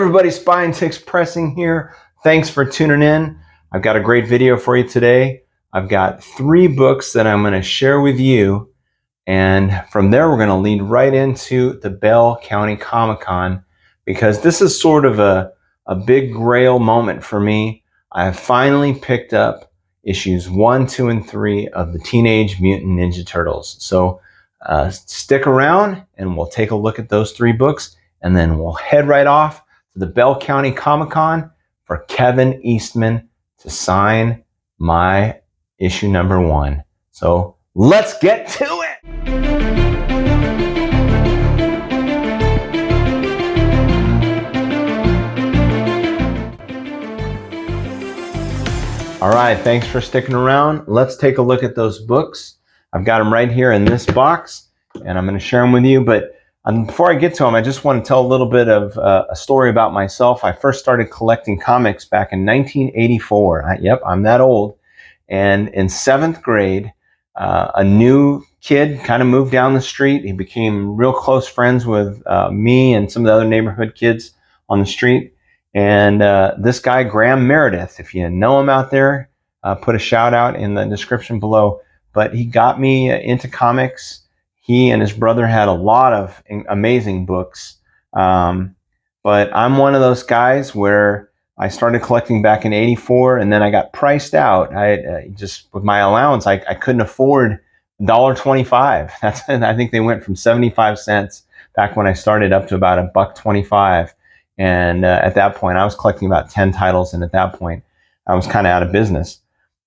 everybody, Spine Ticks Pressing here. Thanks for tuning in. I've got a great video for you today. I've got 3 books that I'm going to share with you, and from there we're going to lead right into the Bell County Comic-Con, because this is sort of a big Grail moment for me. I have finally picked up issues 1, 2, and 3 of the Teenage Mutant Ninja Turtles. So stick around and we'll take a look at those 3 books, and then we'll head right off to the Bell County Comic-Con for Kevin Eastman to sign my issue number 1. So let's get to it! All right, thanks for sticking around. Let's take a look at those books. I've got them right here in this box, and I'm going to share them with you. But before I get to them, I just want to tell a little bit of a story about myself. I first started collecting comics back in 1984. Yep, I'm that old. And in 7th grade, a new kid kind of moved down the street. He became real close friends with me and some of the other neighborhood kids on the street. And this guy, Graham Meredith, if you know him out there, put a shout out in the description below. But he got me into comics. He and his brother had a lot of amazing books. But I'm one of those guys where I started collecting back in '84, and then I got priced out. I just, with my allowance, I couldn't afford $1.25. I think they went from 75 cents back when I started up to about $1.25. And at that point, I was collecting about 10 titles, and at that point, I was kind of out of business.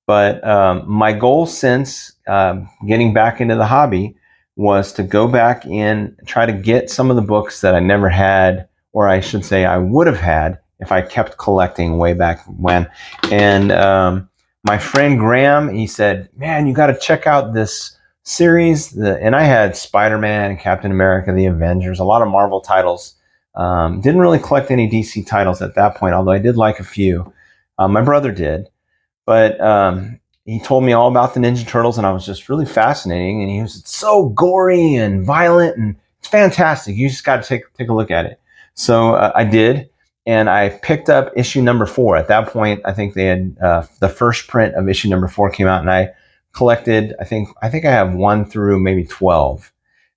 But my goal since getting back into the hobby was to go back in, try to get some of the books that I never had, or I should say I would have had if I kept collecting way back when. And my friend Graham, he said, man, you got to check out this series. And I had Spider-Man, Captain America, the Avengers, a lot of Marvel titles. Didn't really collect any DC titles at that point, although I did like a few. My brother did. But he told me all about the Ninja Turtles, and I was just really fascinating. And he was so gory and violent, and it's fantastic. You just got to take a look at it. So I did, and I picked up issue number 4. At that point, I think they had the first print of issue number 4 came out, and I collected. I think I have 1 through maybe 12.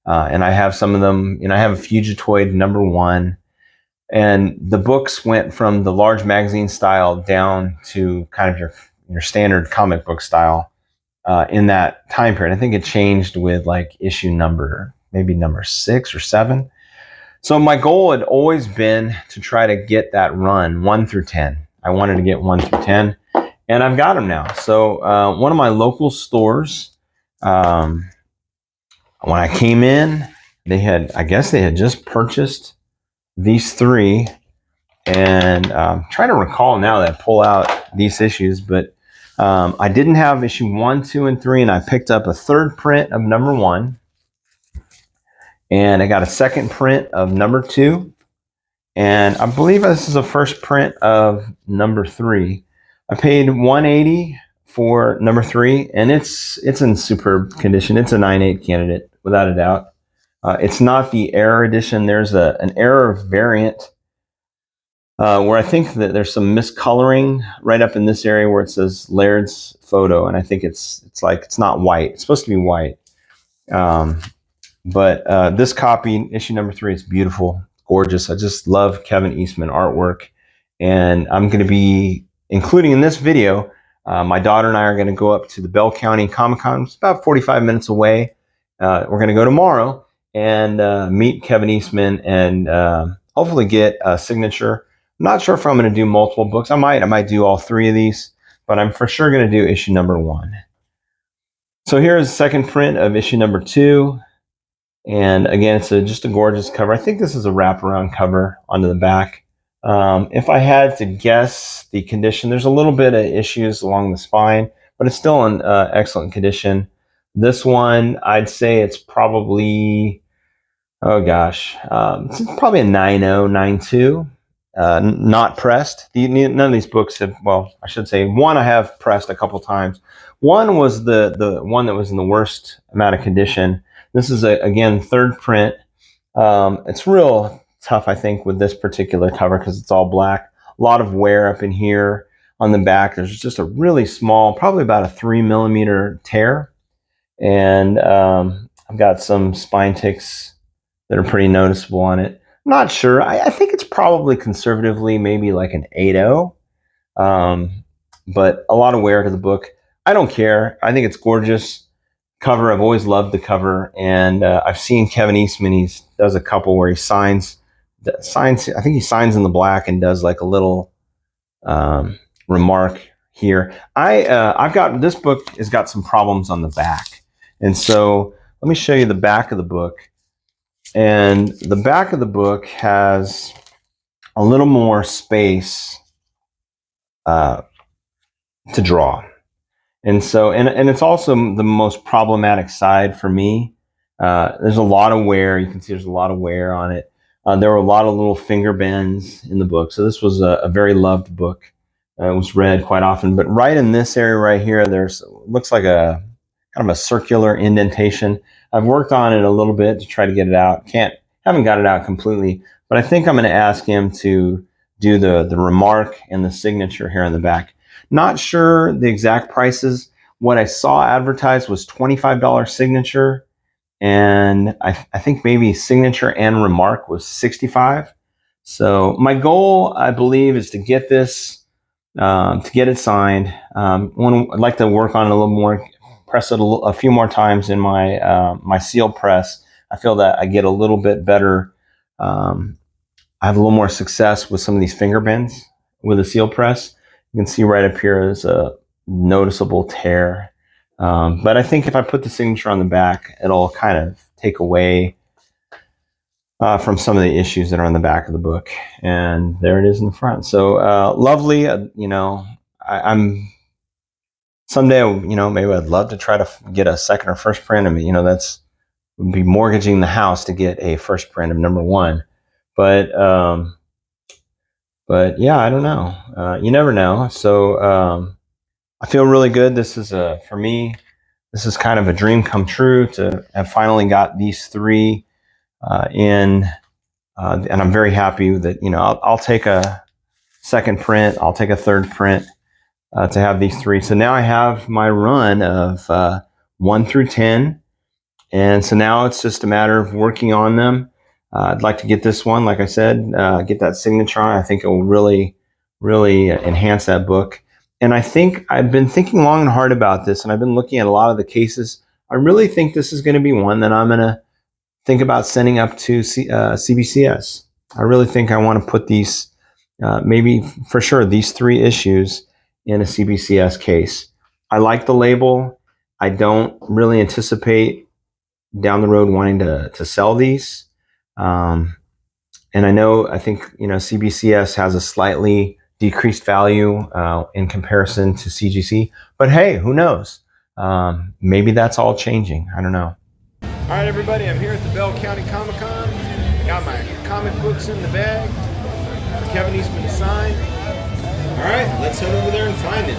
And I have some of them, I have a Fugitoid number 1. And the books went from the large magazine style down to kind of your standard comic book style in that time period. I think it changed with like issue maybe number 6 or 7. So my goal had always been to try to get that run 1 through 10. I wanted to get 1 through 10, and I've got them now. So one of my local stores, when I came in, I guess they had just purchased these 3, and I'm trying to recall now that I pull out these issues, but I didn't have issue 1, 2, and 3, and I picked up a 3rd print of number 1, and I got a 2nd print of number 2, and I believe this is a 1st print of number 3. I paid $180 for number 3, and it's in superb condition. It's a 9/8 candidate, without a doubt. It's not the Error edition. There's an Error variant where I think that there's some miscoloring right up in this area where it says Laird's photo, and I think it's not white. It's supposed to be white. But this copy, issue number 3, is beautiful, gorgeous. I just love Kevin Eastman artwork, and I'm going to be including in this video. My daughter and I are going to go up to the Bell County Comic-Con. It's about 45 minutes away. We're going to go tomorrow and meet Kevin Eastman and hopefully get a signature. I'm not sure if I'm going to do multiple books. I might do all 3 of these, but I'm for sure going to do issue number 1. So here's the 2nd print of issue number 2. And again, it's just a gorgeous cover. I think this is a wraparound cover onto the back. If I had to guess the condition, there's a little bit of issues along the spine, but it's still in excellent condition. This one, I'd say it's probably, it's probably a 9.0, 9.2, not pressed. None of these books have, well, I should say, one I have pressed a couple times. One was the one that was in the worst amount of condition. This is, again, 3rd print. It's tough, I think, with this particular cover because it's all black. A lot of wear up in here on the back. There's just a really small, probably about a 3mm tear. And I've got some spine ticks that are pretty noticeable on it. I'm not sure. I think it's probably conservatively maybe like an 8.0. But a lot of wear to the book. I don't care. I think it's gorgeous cover. I've always loved the cover, and I've seen Kevin Eastman. He does a couple where he signs. I think he signs in the black and does like a little remark here. I've got this book has got some problems on the back, and so let me show you the back of the book. And the back of the book has a little more space to draw. And so, and it's also the most problematic side for me. There's a lot of wear. You can see there's a lot of wear on it. There were a lot of little finger bends in the book. So this was a very loved book. It was read quite often. But right in this area right here, looks like a kind of a circular indentation. I've worked on it a little bit to try to get it out. Haven't got it out completely. But I think I'm going to ask him to do the remark and the signature here on the back. Not sure the exact prices. What I saw advertised was $25 signature, and I think maybe signature and remark was $65. So my goal, I believe, is to get this, to get it signed. I'd like to work on it a little more, press it a few more times in my my seal press. I feel that I get a little bit better. I have a little more success with some of these finger bends with a seal press. You can see right up here is a noticeable tear. But I think if I put the signature on the back, it'll kind of take away from some of the issues that are on the back of the book. And there it is in the front. So lovely. You know, I'm someday, you know, maybe I'd love to try to get a second or first print. I mean, you know, would be mortgaging the house to get a first print of #1. But yeah, I don't know. You never know. So I feel really good. This is for me, this is kind of a dream come true to have finally got these 3 in, and I'm very happy that, you know, I'll take a second print. I'll take a third print to have these 3. So now I have my run of 1 through 10. And so now it's just a matter of working on them. I'd like to get this one, like I said, get that signature on. I think it will really, really enhance that book. And I think I've been thinking long and hard about this, and I've been looking at a lot of the cases. I really think this is going to be one that I'm going to think about sending up to CBCS. I really think I want to put these, maybe for sure, these 3 issues in a CBCS case. I like the label. I don't really anticipate down the road wanting to sell these. And I think, you know, CBCS has a slightly decreased value in comparison to CGC, but hey, who knows? Maybe that's all changing. I don't know. All right, everybody, I'm here at the Bell County Comic-Con. Got my comic books in the bag for Kevin Eastman to sign. All right, let's head over there and find it.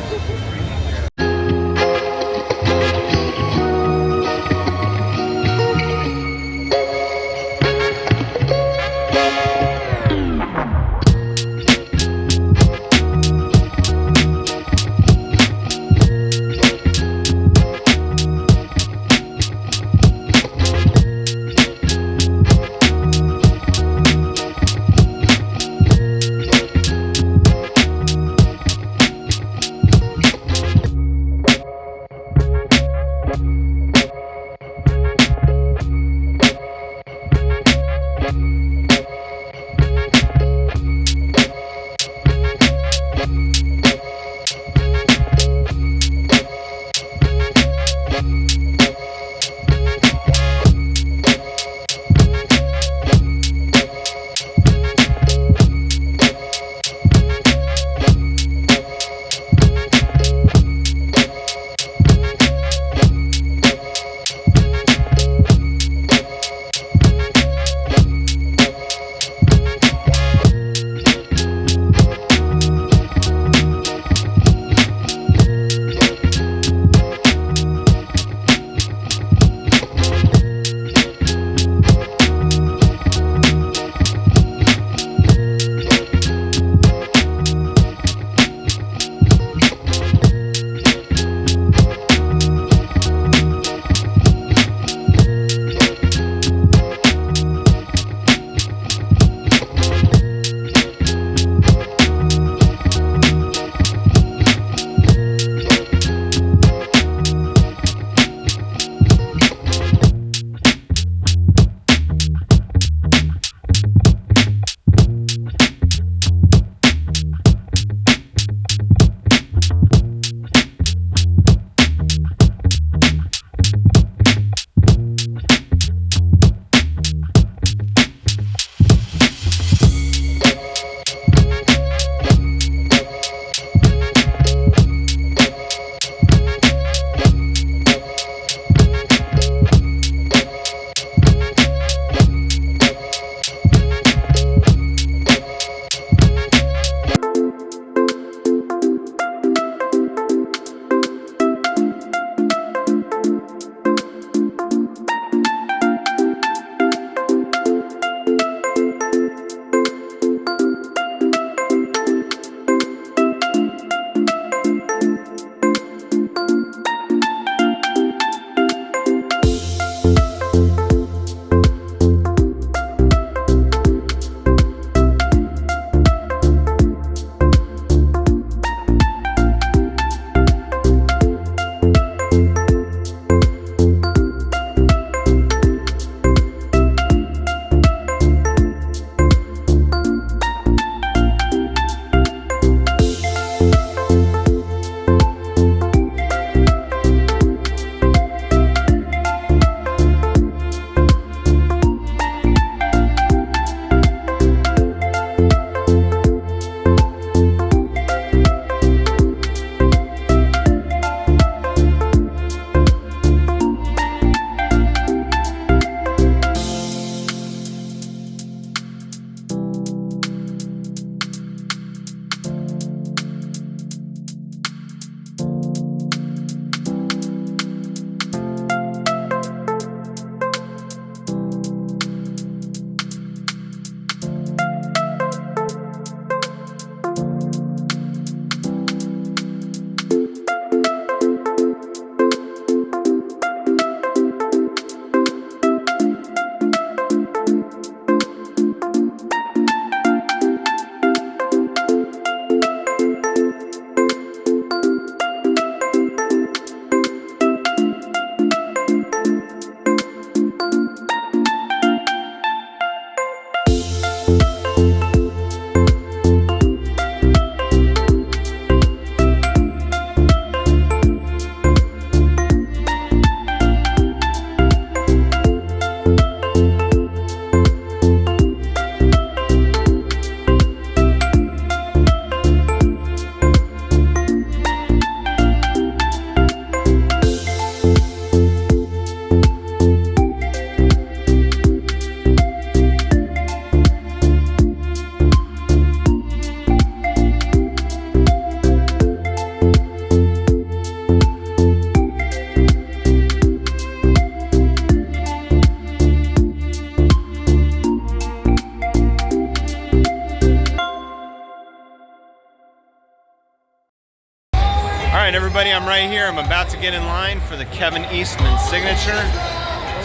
right, everybody, I'm right here. I'm about to get in line for the Kevin Eastman signature.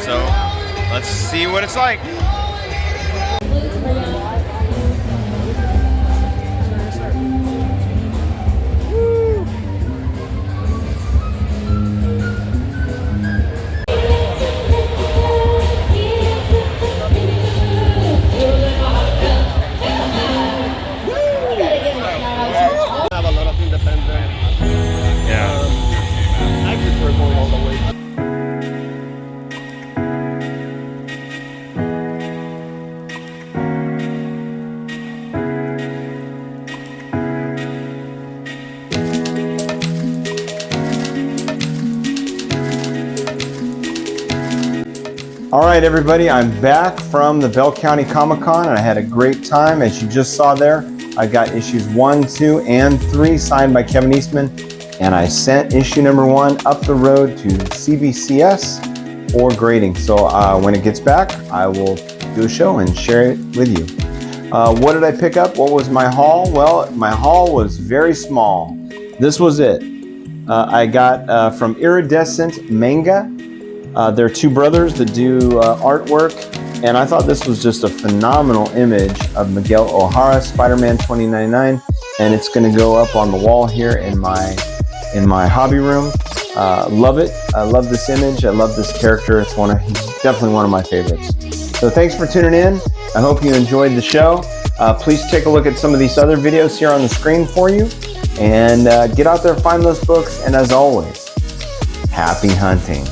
So let's see what it's like. All right, everybody, I'm back from the Bell County Comic-Con, and I had a great time. As you just saw there, I got issues 1, 2, and 3 signed by Kevin Eastman, and I sent issue number 1 up the road to CBCS for grading. So when it gets back, I will do a show and share it with you. What did I pick up? What was my haul? Well, my haul was very small. This was it. I got from Iridescent Manga. They're two brothers that do artwork, and I thought this was just a phenomenal image of Miguel O'Hara, Spider-Man 2099, and it's going to go up on the wall here in my hobby room. Love it. I love this image. I love this character. He's definitely one of my favorites. So thanks for tuning in. I hope you enjoyed the show. Please take a look at some of these other videos here on the screen for you, and get out there, find those books, and as always, happy hunting.